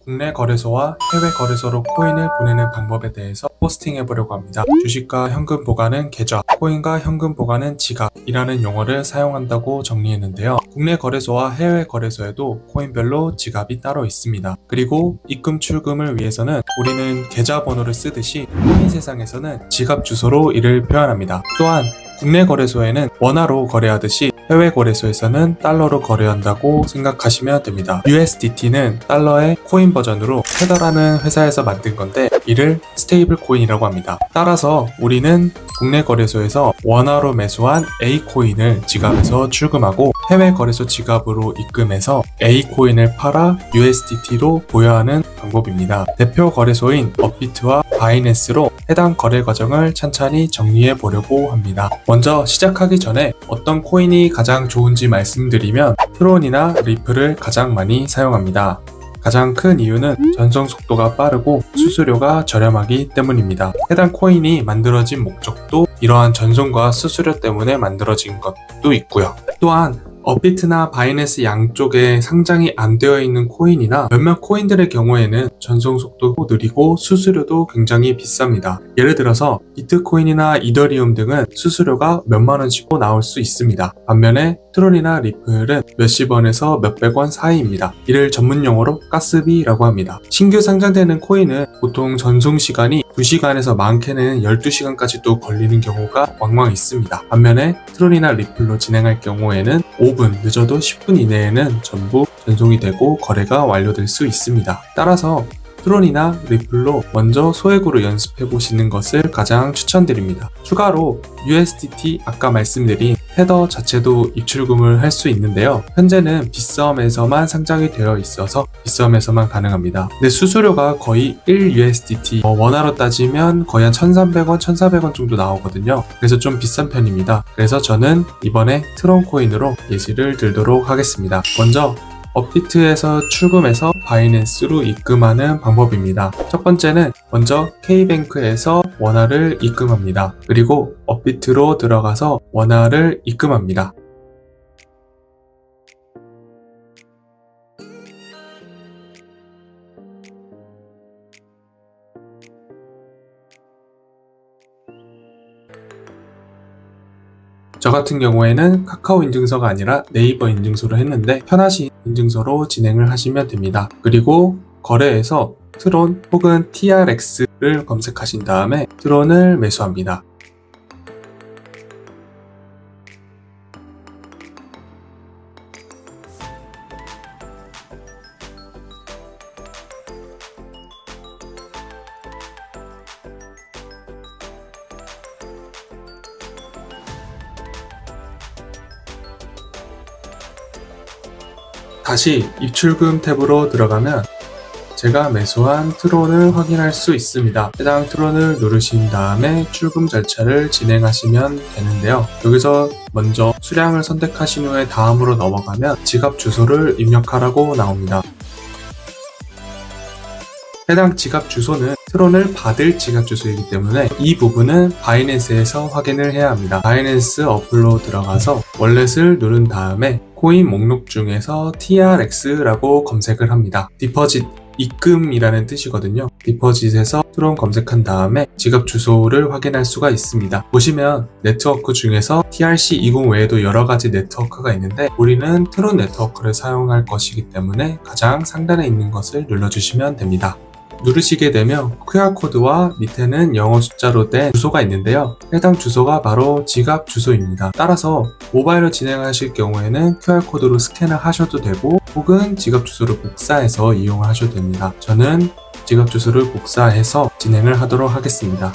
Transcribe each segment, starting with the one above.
국내 거래소와 해외 거래소로 코인을 보내는 방법에 대해서 포스팅해 보려고 합니다. 주식과 현금 보관은 계좌, 코인과 현금 보관은 지갑이라는 용어를 사용한다고 정리했는데요. 국내 거래소와 해외 거래소에도 코인별로 지갑이 따로 있습니다. 그리고 입금 출금을 위해서는 우리는 계좌번호를 쓰듯이 코인 세상에서는 지갑 주소로 이를 표현합니다. 또한 국내 거래소에는 원화로 거래하듯이 해외 거래소에서는 달러로 거래한다고 생각하시면 됩니다. USDT는 달러의 코인 버전으로 테더라는 회사에서 만든 건데 이를 스테이블 코인이라고 합니다. 따라서 우리는 국내 거래소에서 원화로 매수한 A코인을 지갑에서 출금하고 해외 거래소 지갑으로 입금해서 A코인을 팔아 USDT로 보여하는 방법입니다. 대표 거래소인 업비트와 바이낸스로 해당 거래 과정을 천천히 정리해 보려고 합니다. 먼저 시작하기 전에 어떤 코인이 가장 좋은지 말씀드리면 트론이나 리플을 가장 많이 사용합니다. 가장 큰 이유는 전송 속도가 빠르고 수수료가 저렴하기 때문입니다. 해당 코인이 만들어진 목적도 이러한 전송과 수수료 때문에 만들어진 것도 있고요. 또한 업비트나 바이낸스 양쪽에 상장이 안 되어 있는 코인이나 몇몇 코인들의 경우에는 전송 속도도 느리고 수수료도 굉장히 비쌉니다. 예를 들어서 비트코인이나 이더리움 등은 수수료가 몇만 원씩도 나올 수 있습니다. 반면에 트론이나 리플은 몇십 원에서 몇백 원 사이입니다. 이를 전문 용어로 가스비라고 합니다. 신규 상장되는 코인은 보통 전송 시간이 2시간에서 많게는 12시간까지도 걸리는 경우가 왕왕 있습니다. 반면에 트론이나 리플로 진행할 경우에는 5분, 늦어도 10분 이내에는 전부 전송이 되고 거래가 완료될 수 있습니다. 따라서 트론이나 리플로 먼저 소액으로 연습해 보시는 것을 가장 추천드립니다. 추가로 USDT 아까 말씀드린 테더 자체도 입출금을 할 수 있는데요. 현재는 빗썸에서만 상장이 되어 있어서 빗썸에서만 가능합니다. 근데 수수료가 거의 1USDT, 원화로 따지면 거의 한 1,300원, 1,400원 정도 나오거든요. 그래서 좀 비싼 편입니다. 그래서 저는 이번에 트론 코인으로 예시를 들도록 하겠습니다. 먼저 업비트에서 출금해서 바이낸스로 입금하는 방법입니다. 첫 번째는 먼저 K뱅크에서 원화를 입금합니다. 그리고 업비트로 들어가서 원화를 입금합니다. 저 같은 경우에는 카카오 인증서가 아니라 네이버 인증서로 했는데 편하신 인증서로 진행을 하시면 됩니다. 그리고 거래에서 트론 혹은 TRX를 검색하신 다음에 트론을 매수합니다. 다시 입출금 탭으로 들어가면 제가 매수한 트론을 확인할 수 있습니다. 해당 트론을 누르신 다음에 출금 절차를 진행하시면 되는데요. 여기서 먼저 수량을 선택하신 후에 다음으로 넘어가면 지갑 주소를 입력하라고 나옵니다. 해당 지갑 주소는 트론을 받을 지갑 주소이기 때문에 이 부분은 바이낸스에서 확인을 해야 합니다. 바이낸스 어플로 들어가서 월렛을 누른 다음에 코인 목록 중에서 TRX라고 검색을 합니다. 디퍼짓, 입금이라는 뜻이거든요. 디퍼짓에서 트론 검색한 다음에 지갑 주소를 확인할 수가 있습니다. 보시면 네트워크 중에서 TRC20 외에도 여러 가지 네트워크가 있는데 우리는 트론 네트워크를 사용할 것이기 때문에 가장 상단에 있는 것을 눌러주시면 됩니다. 누르시게 되면 QR코드와 밑에는 영어 숫자로 된 주소가 있는데요. 해당 주소가 바로 지갑 주소입니다. 따라서 모바일로 진행하실 경우에는 QR코드로 스캔을 하셔도 되고 혹은 지갑 주소를 복사해서 이용을 하셔도 됩니다. 저는 지갑 주소를 복사해서 진행을 하도록 하겠습니다.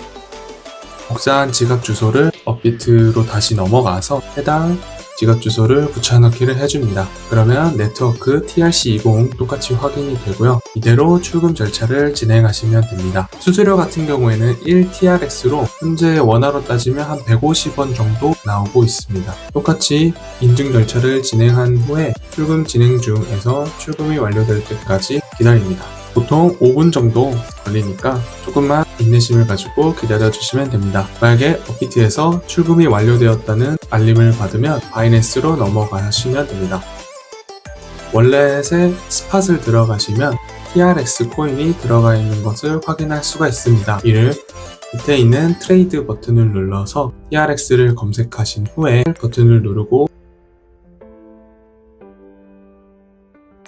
복사한 지갑 주소를 업비트로 다시 넘어가서 해당 지갑 주소를 붙여넣기를 해줍니다. 그러면 네트워크 TRC20 똑같이 확인이 되고요. 이대로 출금 절차를 진행하시면 됩니다. 수수료 같은 경우에는 1TRX로 현재 원화로 따지면 한 150원 정도 나오고 있습니다. 똑같이 인증 절차를 진행한 후에 출금 진행 중에서 출금이 완료될 때까지 기다립니다. 보통 5분 정도 걸리니까 조금만 인내심을 가지고 기다려주시면 됩니다. 만약에 업비트에서 출금이 완료되었다는 알림을 받으면 바이낸스로 넘어가시면 됩니다. 월렛에 스팟을 들어가시면 TRX 코인이 들어가 있는 것을 확인할 수가 있습니다. 이를 밑에 있는 트레이드 버튼을 눌러서 TRX를 검색하신 후에 버튼을 누르고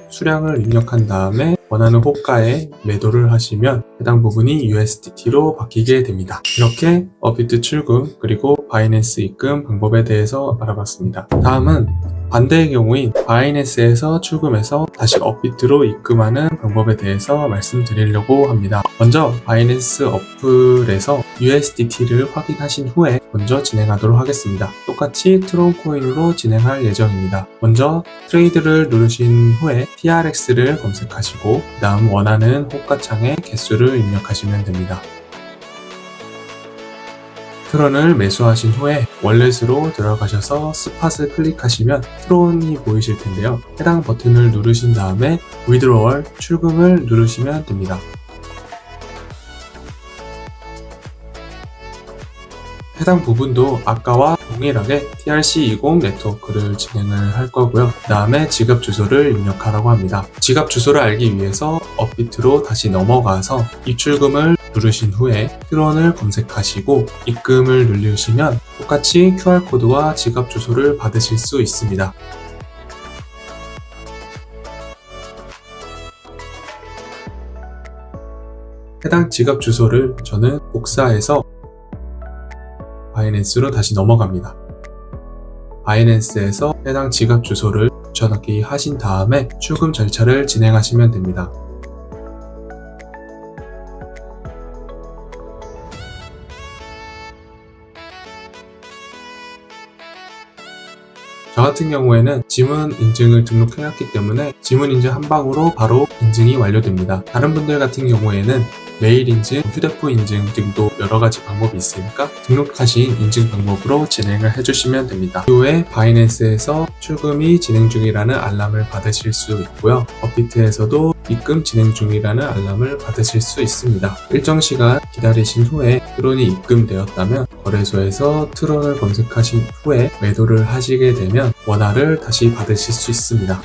수량을 입력한 다음에 원하는 호가에 매도를 하시면 해당 부분이 USDT로 바뀌게 됩니다. 이렇게 업비트 출금 그리고 바이낸스 입금 방법에 대해서 알아봤습니다. 다음은 반대의 경우인 바이낸스에서 출금해서 다시 업비트로 입금하는 방법에 대해서 말씀드리려고 합니다. 먼저 바이낸스 어플에서 USDT를 확인하신 후에 먼저 진행하도록 하겠습니다. 똑같이 트론 코인으로 진행할 예정입니다. 먼저 트레이드를 누르신 후에 TRX를 검색하시고 그 다음 원하는 호가창에 개수를 입력하시면 됩니다. 트론을 매수하신 후에 월렛으로 들어가셔서 스팟을 클릭하시면 트론이 보이실 텐데요. 해당 버튼을 누르신 다음에 위드로얼 출금을 누르시면 됩니다. 해당 부분도 아까와 동일하게 TRC20 네트워크를 진행을 할 거고요. 그 다음에 지갑 주소를 입력하라고 합니다. 지갑 주소를 알기 위해서 업비트로 다시 넘어가서 입출금을 누르신 후에 트론을 검색하시고 입금을 누르시면 똑같이 QR코드와 지갑 주소를 받으실 수 있습니다. 해당 지갑 주소를 저는 복사해서 바이낸스로 다시 넘어갑니다. 바이낸스에서 해당 지갑 주소를 붙여넣기 하신 다음에 출금 절차를 진행하시면 됩니다. 저 같은 경우에는 지문 인증을 등록해놨기 때문에 지문 인증 한 방으로 바로 인증이 완료됩니다. 다른 분들 같은 경우에는 메일 인증, 휴대폰 인증 등도 여러가지 방법이 있으니까 등록하신 인증 방법으로 진행을 해주시면 됩니다. 이후에 바이낸스에서 출금이 진행 중이라는 알람을 받으실 수 있고요. 업비트에서도 입금 진행 중이라는 알람을 받으실 수 있습니다. 일정 시간 기다리신 후에 트론이 입금되었다면 거래소에서 트론을 검색하신 후에 매도를 하시게 되면 원화를 다시 받으실 수 있습니다.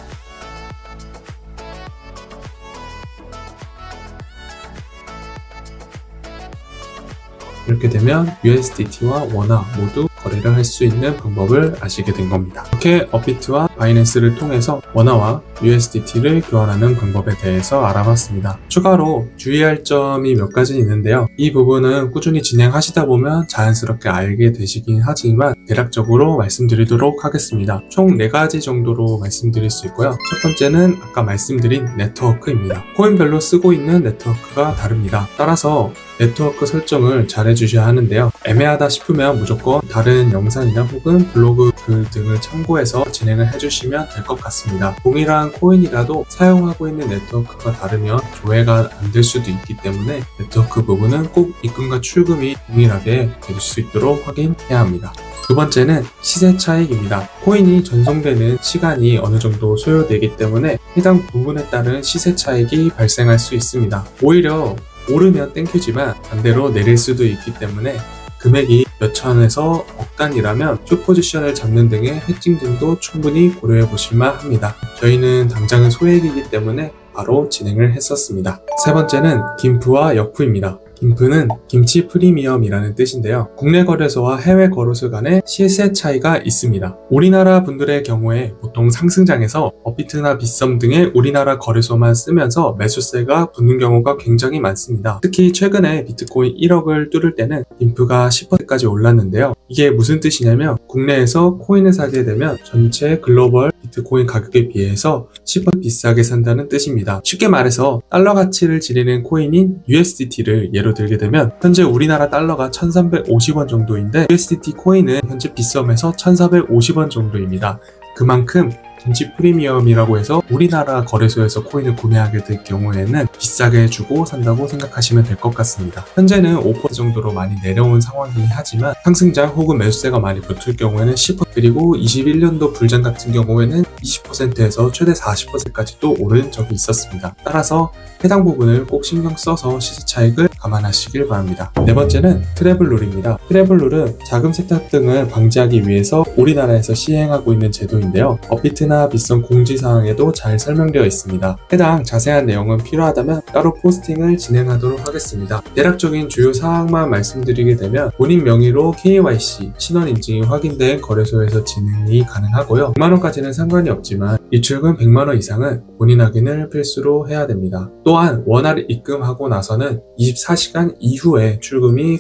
이렇게 되면 USDT와 원화 모두 거래를 할 수 있는 방법을 아시게 된 겁니다. 이렇게 업비트와 바이낸스를 통해서 원화와 USDT를 교환하는 방법에 대해서 알아봤습니다. 추가로 주의할 점이 몇 가지 있는데요. 이 부분은 꾸준히 진행하시다 보면 자연스럽게 알게 되시긴 하지만 대략적으로 말씀드리도록 하겠습니다. 총 4가지 정도로 말씀드릴 수 있고요. 첫 번째는 아까 말씀드린 네트워크입니다. 코인별로 쓰고 있는 네트워크가 다릅니다. 따라서 네트워크 설정을 잘 해주셔야 하는데요. 애매하다 싶으면 무조건 다른 영상이나 혹은 블로그 글 등을 참고해서 진행을 해주시면 될 것 같습니다. 동일한 코인이라도 사용하고 있는 네트워크가 다르면 조회가 안 될 수도 있기 때문에 네트워크 부분은 꼭 입금과 출금이 동일하게 될 수 있도록 확인해야 합니다. 두 번째는 시세 차익입니다. 코인이 전송되는 시간이 어느 정도 소요되기 때문에 해당 부분에 따른 시세 차익이 발생할 수 있습니다. 오히려 오르면 땡큐지만 반대로 내릴 수도 있기 때문에 금액이 몇천에서 억 단위라면 숏포지션을 잡는 등의 해칭 등도 충분히 고려해 보실만 합니다. 저희는 당장은 소액이기 때문에 바로 진행을 했었습니다. 세 번째는 김프와 역프입니다. 김프는 김치 프리미엄이라는 뜻인데요. 국내 거래소와 해외 거래소 간의 시세 차이가 있습니다. 우리나라 분들의 경우에 보통 상승장에서 업비트나 빗썸 등의 우리나라 거래소만 쓰면서 매수세가 붙는 경우가 굉장히 많습니다. 특히 최근에 비트코인 1억을 뚫을 때는 김프가 10%까지 올랐는데요. 이게 무슨 뜻이냐면 국내에서 코인을 사게 되면 전체 글로벌 비트코인 가격에 비해서 10% 비싸게 산다는 뜻입니다. 쉽게 말해서 달러 가치를 지니는 코인인 USDT를 예로 들게 되면 현재 우리나라 달러가 1350원 정도인데 USDT 코인은 현재 빗썸에서 1450원 정도입니다. 그만큼 김치 프리미엄이라고 해서 우리나라 거래소에서 코인을 구매하게 될 경우에는 비싸게 주고 산다고 생각하시면 될 것 같습니다. 현재는 5% 정도로 많이 내려온 상황이긴 하지만 상승장 혹은 매수세가 많이 붙을 경우에는 10% 그리고 21년도 불장 같은 경우에는 20%에서 최대 40%까지 또 오른 적이 있었습니다. 따라서 해당 부분을 꼭 신경 써서 시세 차익을 감안하시길 바랍니다. 네 번째는 트래블 룰입니다. 트래블 룰은 자금 세탁 등을 방지하기 위해서 우리나라에서 시행하고 있는 제도인데요. 업비트나 빗썸 공지사항에도 잘 설명되어 있습니다. 해당 자세한 내용은 필요하다면 따로 포스팅을 진행하도록 하겠습니다. 대략적인 주요 사항만 말씀드리게 되면 본인 명의로 KYC, 신원 인증이 확인된 거래소에서 진행이 가능하고요. 100만원까지는 상관이 없지만 입출금 100만원 이상은 본인 확인을 필수로 해야 됩니다. 또한 원화를 입금하고 나서는 24시간 이후에 출금이